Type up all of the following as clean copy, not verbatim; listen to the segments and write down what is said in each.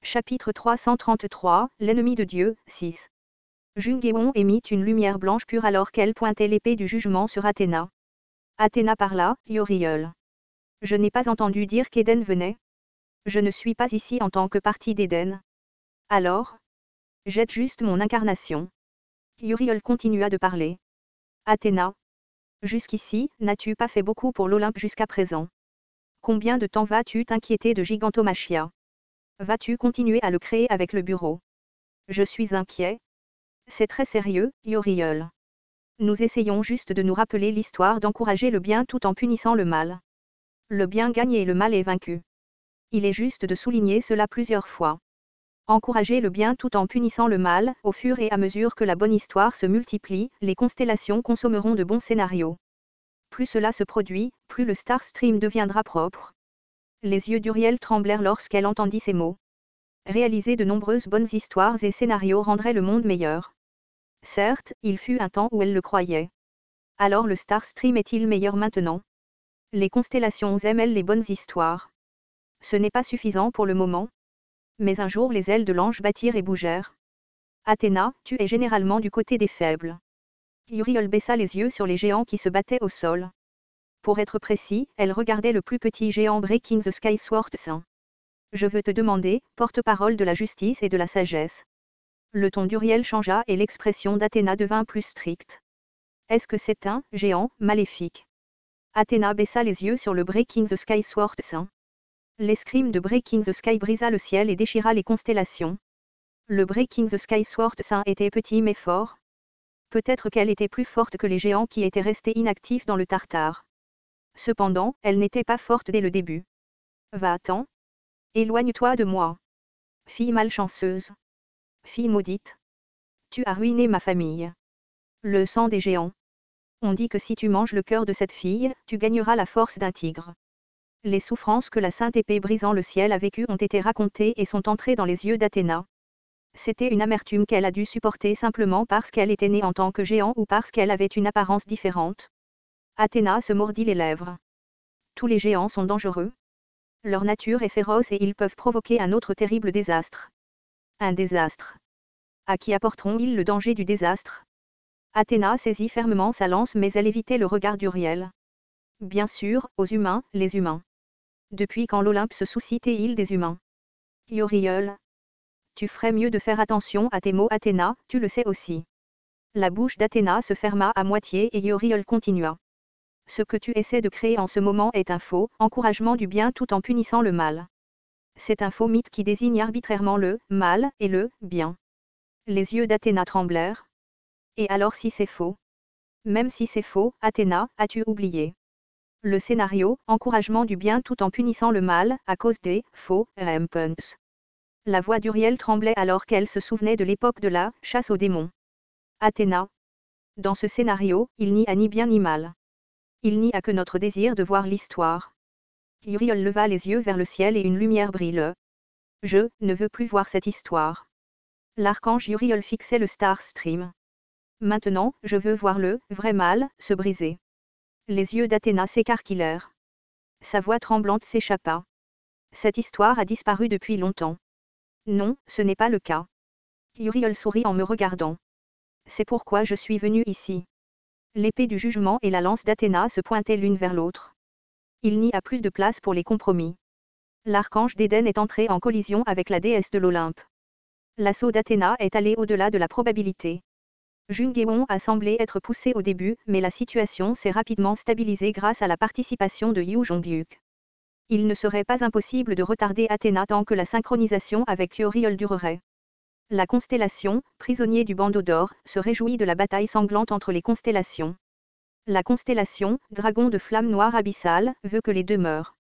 Chapitre 333, L'ennemi de Dieu, 6. Jungéon émit une lumière blanche pure alors qu'elle pointait l'épée du jugement sur Athéna. Athéna parla, Uriel. Je n'ai pas entendu dire qu'Éden venait. Je ne suis pas ici en tant que partie d'Éden. Alors, jette juste mon incarnation. Uriel continua de parler. Athéna. Jusqu'ici, n'as-tu pas fait beaucoup pour l'Olympe jusqu'à présent? Combien de temps vas-tu t'inquiéter de Gigantomachia? Vas-tu continuer à le créer avec le bureau? Je suis inquiet. C'est très sérieux, Uriel. Nous essayons juste de nous rappeler l'histoire d'encourager le bien tout en punissant le mal. Le bien gagne et le mal est vaincu. Il est juste de souligner cela plusieurs fois. Encourager le bien tout en punissant le mal, au fur et à mesure que la bonne histoire se multiplie, les constellations consommeront de bons scénarios. Plus cela se produit, plus le Star Stream deviendra propre. Les yeux d'Uriel tremblèrent lorsqu'elle entendit ces mots. Réaliser de nombreuses bonnes histoires et scénarios rendrait le monde meilleur. Certes, il fut un temps où elle le croyait. Alors le Star Stream est-il meilleur maintenant? Les constellations aiment-elles les bonnes histoires? Ce n'est pas suffisant pour le moment. Mais un jour les ailes de l'ange battirent et bougèrent. Athéna, tu es généralement du côté des faibles. Uriel baissa les yeux sur les géants qui se battaient au sol. Pour être précis, elle regardait le plus petit géant Breaking the Skysword Saint. Je veux te demander, porte-parole de la justice et de la sagesse. Le ton d'Uriel changea et l'expression d'Athéna devint plus stricte. Est-ce que c'est un géant maléfique? Athéna baissa les yeux sur le Breaking the Skysword Saint. L'escrime de Breaking the Sky brisa le ciel et déchira les constellations. Le Breaking the Skysword Saint était petit mais fort. Peut-être qu'elle était plus forte que les géants qui étaient restés inactifs dans le Tartare. Cependant, elle n'était pas forte dès le début. Va-t'en. Éloigne-toi de moi. Fille malchanceuse. Fille maudite. Tu as ruiné ma famille. Le sang des géants. On dit que si tu manges le cœur de cette fille, tu gagneras la force d'un tigre. Les souffrances que la sainte épée brisant le ciel a vécues ont été racontées et sont entrées dans les yeux d'Athéna. C'était une amertume qu'elle a dû supporter simplement parce qu'elle était née en tant que géant ou parce qu'elle avait une apparence différente. Athéna se mordit les lèvres. Tous les géants sont dangereux. Leur nature est féroce et ils peuvent provoquer un autre terrible désastre. Un désastre. À qui apporteront-ils le danger du désastre? Athéna saisit fermement sa lance mais elle évitait le regard d'Uriel. Bien sûr, aux humains, les humains. Depuis quand l'Olympe se soucie-t-il des humains? Uriel. Tu ferais mieux de faire attention à tes mots Athéna, tu le sais aussi. La bouche d'Athéna se ferma à moitié et Uriel continua. Ce que tu essaies de créer en ce moment est un faux encouragement du bien tout en punissant le mal. C'est un faux mythe qui désigne arbitrairement le mal et le bien. Les yeux d'Athéna tremblèrent. Et alors si c'est faux? Même si c'est faux, Athéna, as-tu oublié? Le scénario, encouragement du bien tout en punissant le mal, à cause des faux rampants. La voix d'Uriel tremblait alors qu'elle se souvenait de l'époque de la chasse aux démons. Athéna. Dans ce scénario, il n'y a ni bien ni mal. Il n'y a que notre désir de voir l'histoire. Uriel leva les yeux vers le ciel et une lumière brille. Je ne veux plus voir cette histoire. L'archange Uriel fixait le Star Stream. Maintenant, je veux voir le vrai mal se briser. Les yeux d'Athéna s'écarquillèrent. Sa voix tremblante s'échappa. Cette histoire a disparu depuis longtemps. Non, ce n'est pas le cas. Uriel sourit en me regardant. C'est pourquoi je suis venu ici. L'épée du jugement et la lance d'Athéna se pointaient l'une vers l'autre. Il n'y a plus de place pour les compromis. L'archange d'Éden est entré en collision avec la déesse de l'Olympe. L'assaut d'Athéna est allé au-delà de la probabilité. Jungéon a semblé être poussé au début, mais la situation s'est rapidement stabilisée grâce à la participation de Yu Jongyuk. Il ne serait pas impossible de retarder Athéna tant que la synchronisation avec Uriel durerait. La constellation, prisonnier du bandeau d'or, se réjouit de la bataille sanglante entre les constellations. La constellation, dragon de flamme noire abyssale, veut que les deux meurent.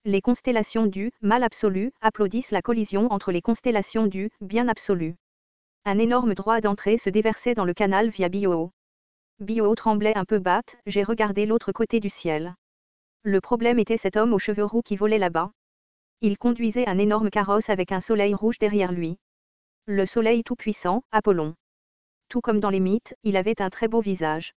Les constellations du mal absolu applaudissent la collision entre les constellations du bien absolu. Un énorme droit d'entrée se déversait dans le canal via Bio. Bio tremblait un peu batte, j'ai regardé l'autre côté du ciel. Le problème était cet homme aux cheveux roux qui volait là-bas. Il conduisait un énorme carrosse avec un soleil rouge derrière lui. Le soleil tout-puissant, Apollon. Tout comme dans les mythes, il avait un très beau visage.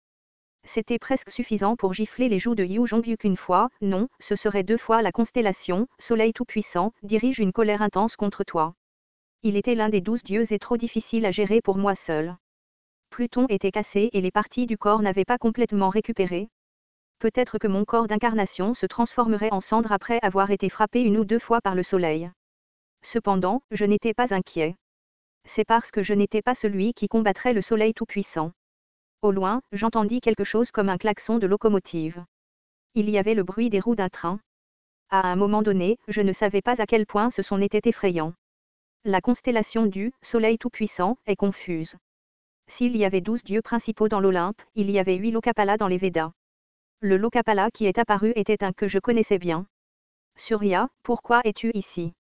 C'était presque suffisant pour gifler les joues de Yu Jongyuk une fois, non, ce serait deux fois la constellation, soleil tout-puissant, dirige une colère intense contre toi. Il était l'un des 12 dieux et trop difficile à gérer pour moi seul. Pluton était cassé et les parties du corps n'avaient pas complètement récupéré. Peut-être que mon corps d'incarnation se transformerait en cendre après avoir été frappé une ou deux fois par le soleil. Cependant, je n'étais pas inquiet. C'est parce que je n'étais pas celui qui combattrait le soleil tout-puissant. Au loin, j'entendis quelque chose comme un klaxon de locomotive. Il y avait le bruit des roues d'un train. À un moment donné, je ne savais pas à quel point ce son était effrayant. La constellation du Soleil tout-puissant est confuse. S'il y avait 12 dieux principaux dans l'Olympe, il y avait 8 Lokapala dans les Védas. Le Lokapala qui est apparu était un que je connaissais bien. Surya, pourquoi es-tu ici?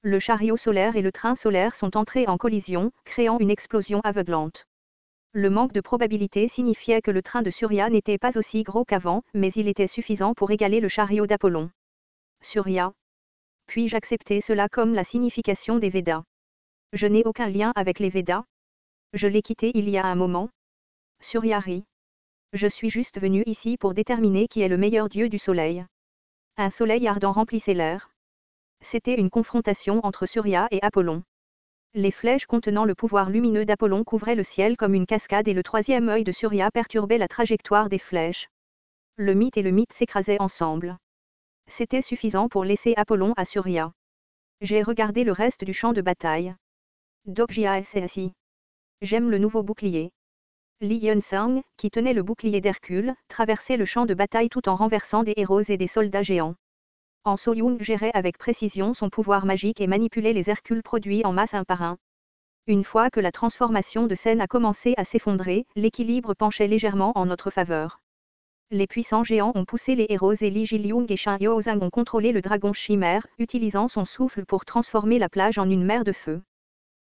Le chariot solaire et le train solaire sont entrés en collision, créant une explosion aveuglante. Le manque de probabilité signifiait que le train de Surya n'était pas aussi gros qu'avant, mais il était suffisant pour égaler le chariot d'Apollon. Surya. Puis-je accepter cela comme la signification des Védas? Je n'ai aucun lien avec les Védas. Je l'ai quitté il y a un moment. Surya rit. Je suis juste venu ici pour déterminer qui est le meilleur dieu du soleil. Un soleil ardent remplissait l'air. C'était une confrontation entre Surya et Apollon. Les flèches contenant le pouvoir lumineux d'Apollon couvraient le ciel comme une cascade et le troisième œil de Surya perturbait la trajectoire des flèches. Le mythe et le mythe s'écrasaient ensemble. C'était suffisant pour laisser Apollon à Surya. J'ai regardé le reste du champ de bataille. Dokjia s'est assis. J'aime le nouveau bouclier. Li Yunsang, qui tenait le bouclier d'Hercule, traversait le champ de bataille tout en renversant des héros et des soldats géants. En So-young gérait avec précision son pouvoir magique et manipulait les Hercules produits en masse un par un. Une fois que la transformation de scène a commencé à s'effondrer, l'équilibre penchait légèrement en notre faveur. Les puissants géants ont poussé les héros et Li Jiliung et Shin Yozang ont contrôlé le dragon chimère, utilisant son souffle pour transformer la plage en une mer de feu.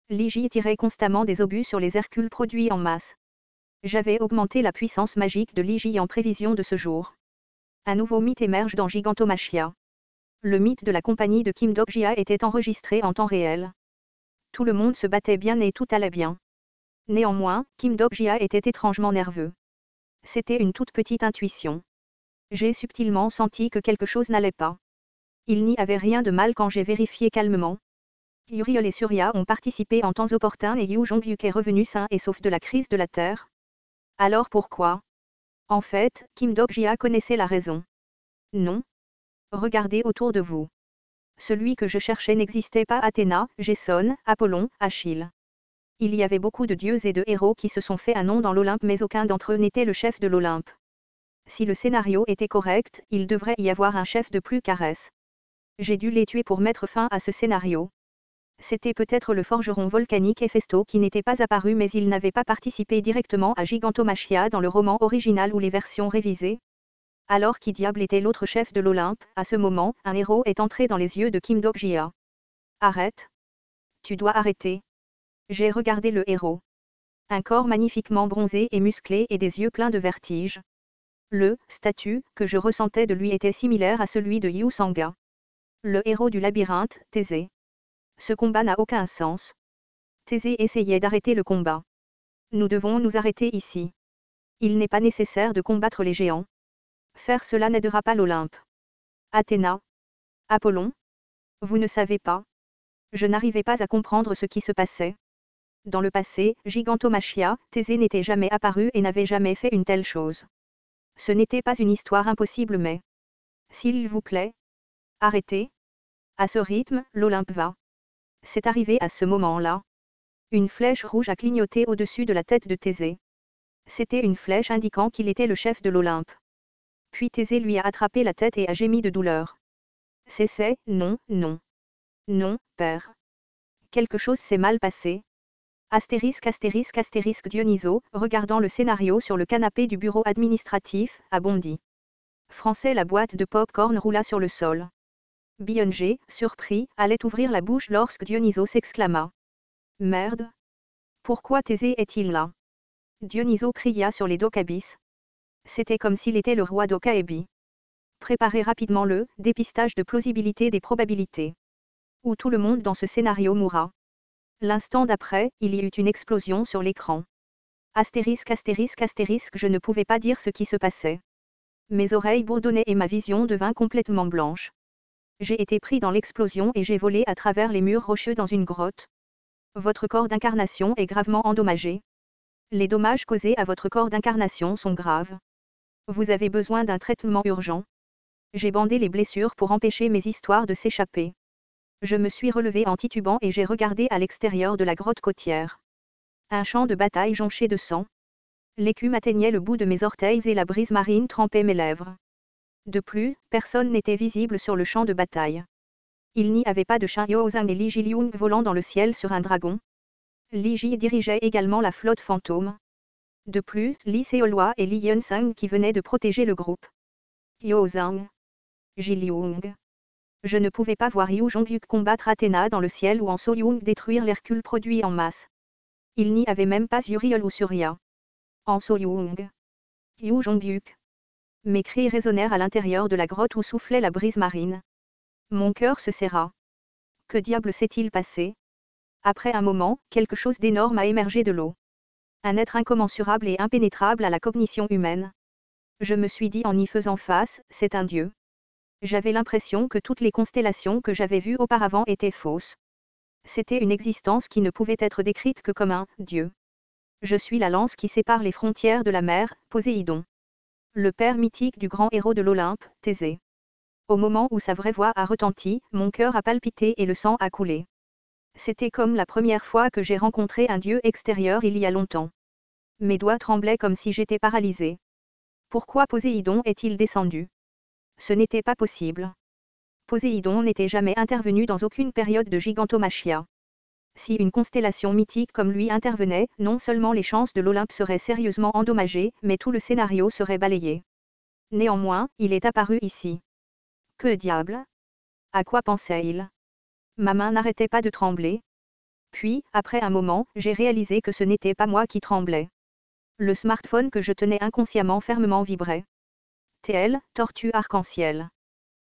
Li Ji tirait constamment des obus sur les Hercules produits en masse. J'avais augmenté la puissance magique de Li Ji en prévision de ce jour. Un nouveau mythe émerge dans Gigantomachia. Le mythe de la compagnie de Kim Dokjia était enregistré en temps réel. Tout le monde se battait bien et tout allait bien. Néanmoins, Kim Dokjia était étrangement nerveux. C'était une toute petite intuition. J'ai subtilement senti que quelque chose n'allait pas. Il n'y avait rien de mal quand j'ai vérifié calmement. Uriel et Surya ont participé en temps opportun et Yu Jongyuk est revenu sain et sauf de la crise de la Terre. Alors pourquoi? En fait, Kim Dokjia connaissait la raison. Non. Regardez autour de vous. Celui que je cherchais n'existait pas. Athéna, Jason, Apollon, Achille. Il y avait beaucoup de dieux et de héros qui se sont fait un nom dans l'Olympe mais aucun d'entre eux n'était le chef de l'Olympe. Si le scénario était correct, il devrait y avoir un chef de plus caresse. J'ai dû les tuer pour mettre fin à ce scénario. C'était peut-être le forgeron volcanique Héphaïstos qui n'était pas apparu mais il n'avait pas participé directement à Gigantomachia dans le roman original ou les versions révisées. Alors qui diable était l'autre chef de l'Olympe? À ce moment, un héros est entré dans les yeux de Kim Dokjia. Arrête. Tu dois arrêter. J'ai regardé le héros. Un corps magnifiquement bronzé et musclé et des yeux pleins de vertige. Le statut que je ressentais de lui était similaire à celui de Yu Sanga. Le héros du labyrinthe, Thésée. Ce combat n'a aucun sens. Thésée essayait d'arrêter le combat. Nous devons nous arrêter ici. Il n'est pas nécessaire de combattre les géants. Faire cela n'aidera pas l'Olympe. Athéna. Apollon. Vous ne savez pas. Je n'arrivais pas à comprendre ce qui se passait. Dans le passé, Gigantomachia, Thésée n'était jamais apparu et n'avait jamais fait une telle chose. Ce n'était pas une histoire impossible mais... S'il vous plaît. Arrêtez. À ce rythme, l'Olympe va. C'est arrivé à ce moment-là. Une flèche rouge a clignoté au-dessus de la tête de Thésée. C'était une flèche indiquant qu'il était le chef de l'Olympe. Puis Thésée lui a attrapé la tête et a gémi de douleur. C'est, non, non. Non, père. Quelque chose s'est mal passé. Astérisque astérisque astérisque Dionyso, regardant le scénario sur le canapé du bureau administratif, a bondi. Français la boîte de pop-corn roula sur le sol. Beyoncé, surpris, allait ouvrir la bouche lorsque Dionyso s'exclama. Merde. Pourquoi Thésée est-il là? Dionyso cria sur les Dokabis. C'était comme s'il était le roi d'Okaebi. Préparez rapidement le dépistage de plausibilité des probabilités. Où tout le monde dans ce scénario mourra. L'instant d'après, il y eut une explosion sur l'écran. Astérisque astérisque astérisque je ne pouvais pas dire ce qui se passait. Mes oreilles bourdonnaient et ma vision devint complètement blanche. J'ai été pris dans l'explosion et j'ai volé à travers les murs rocheux dans une grotte. Votre corps d'incarnation est gravement endommagé. Les dommages causés à votre corps d'incarnation sont graves. Vous avez besoin d'un traitement urgent. J'ai bandé les blessures pour empêcher mes histoires de s'échapper. Je me suis relevé en titubant et j'ai regardé à l'extérieur de la grotte côtière. Un champ de bataille jonché de sang. L'écume atteignait le bout de mes orteils et la brise marine trempait mes lèvres. De plus, personne n'était visible sur le champ de bataille. Il n'y avait pas de Shin Yozang et Li Jiliung volant dans le ciel sur un dragon. Li Ji dirigeait également la flotte fantôme. De plus, Li Seolwa et Li Yunsang qui venaient de protéger le groupe. Yozang. Jiliung. Je ne pouvais pas voir Yu Jongyuk combattre Athéna dans le ciel ou en Soyoung détruire l'Hercule produit en masse. Il n'y avait même pas Uriel ou Surya. En Soyoung. Yu Jongyuk. Mes cris résonnèrent à l'intérieur de la grotte où soufflait la brise marine. Mon cœur se serra. Que diable s'est-il passé? Après un moment, quelque chose d'énorme a émergé de l'eau. Un être incommensurable et impénétrable à la cognition humaine. Je me suis dit en y faisant face, c'est un dieu. J'avais l'impression que toutes les constellations que j'avais vues auparavant étaient fausses. C'était une existence qui ne pouvait être décrite que comme un dieu. Je suis la lance qui sépare les frontières de la mer, Poséidon. Le père mythique du grand héros de l'Olympe, Thésée. Au moment où sa vraie voix a retenti, mon cœur a palpité et le sang a coulé. C'était comme la première fois que j'ai rencontré un dieu extérieur il y a longtemps. Mes doigts tremblaient comme si j'étais paralysée. Pourquoi Poséidon est-il descendu? Ce n'était pas possible. Poséidon n'était jamais intervenu dans aucune période de gigantomachia. Si une constellation mythique comme lui intervenait, non seulement les chances de l'Olympe seraient sérieusement endommagées, mais tout le scénario serait balayé. Néanmoins, il est apparu ici. Que diable? À quoi pensait-il? Ma main n'arrêtait pas de trembler. Puis, après un moment, j'ai réalisé que ce n'était pas moi qui tremblais. Le smartphone que je tenais inconsciemment fermement vibrait. TL, tortue arc-en-ciel.